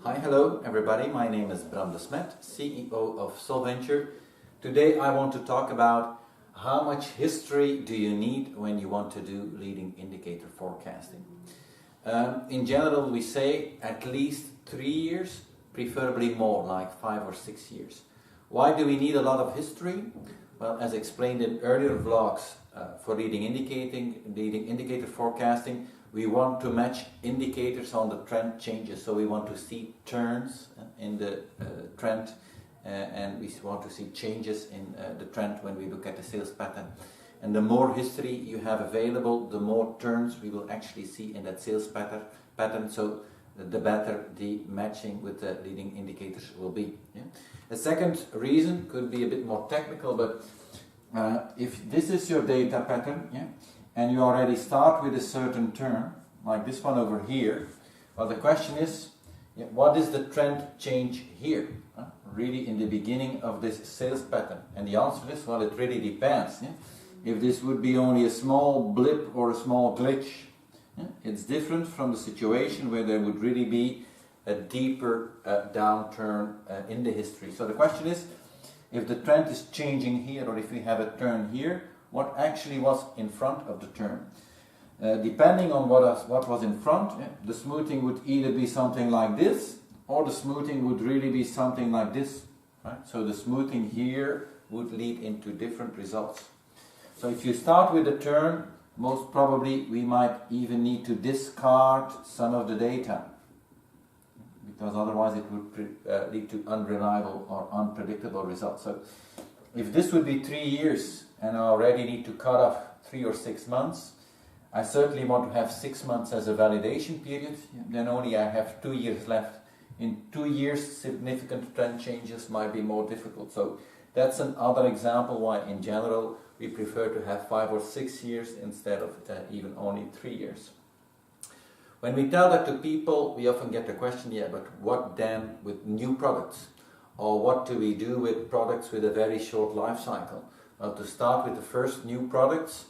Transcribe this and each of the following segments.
Hi, hello everybody, my name is Bram de Smet, CEO of Solventure. Today I want to talk about how much history do you need when you want to do leading indicator forecasting. In general we say at least 3 years, preferably more, like 5 or 6 years. Why do we need a lot of history? Well, as explained in earlier vlogs, for leading indicator forecasting, we want to match indicators on the trend changes. So we want to see turns in the trend and we want to see changes in the trend when we look at the sales pattern. And the more history you have available, the more turns we will actually see in that sales pattern. So the better the matching with the leading indicators will be. Yeah? A second reason could be a bit more technical, but if this is your data pattern, yeah, and you already start with a certain term, like this one over here, well, the question is, yeah, what is the trend change here? Really in the beginning of this sales pattern? And the answer is, well, it really depends. Yeah? If this would be only a small blip or a small glitch, yeah, it's different from the situation where there would really be a deeper downturn in the history. So the question is, if the trend is changing here, or if we have a turn here, what actually was in front of the turn? Depending on what was in front, yeah, the smoothing would either be something like this, or the smoothing would really be something like this. Right? So the smoothing here would lead into different results. So if you start with a turn, most probably we might even need to discard some of the data, because otherwise it would lead to unreliable or unpredictable results. So if this would be 3 years and I already need to cut off 3 or 6 months, I certainly want to have 6 months as a validation period. Then only I have 2 years left. In 2 years, significant trend changes might be more difficult. So that's another example why in general we prefer to have 5 or 6 years instead of even only 3 years. When we tell that to people, we often get the question, yeah, but what then with new products? Or what do we do with products with a very short life cycle? Well, to start with the first new products,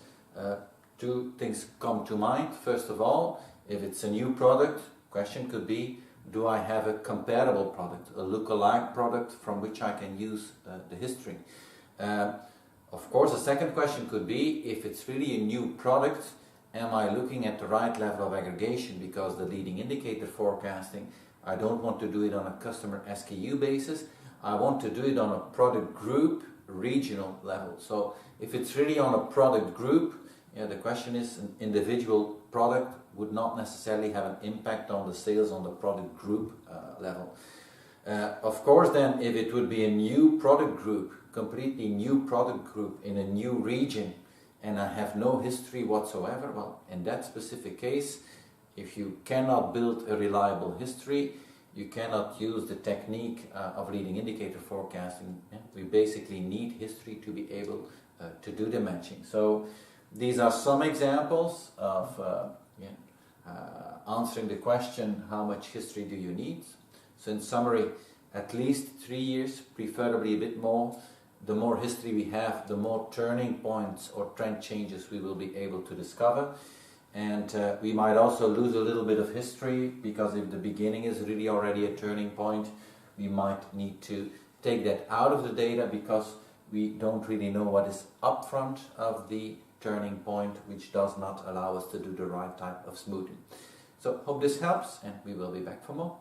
2 things come to mind. First of all, if it's a new product, question could be, do I have a comparable product, a look-alike product from which I can use the history? Of course, a second question could be, if it's really a new product, am I looking at the right level of aggregation? Because the leading indicator forecasting, I don't want to do it on a customer SKU basis. I want to do it on a product group, regional level. So if it's really on a product group, yeah, the question is, an individual product would not necessarily have an impact on the sales on the product group level. Of course then, if it would be a new product group, completely new product group in a new region, and I have no history whatsoever, well, in that specific case, if you cannot build a reliable history, you cannot use the technique of leading indicator forecasting. Yeah? We basically need history to be able to do the matching. So these are some examples of answering the question, how much history do you need? So in summary, at least 3 years, preferably a bit more. The more history we have, the more turning points or trend changes we will be able to discover. And we might also lose a little bit of history, because if the beginning is really already a turning point, we might need to take that out of the data, because we don't really know what is upfront of the turning point, which does not allow us to do the right type of smoothing. So hope this helps, and we will be back for more.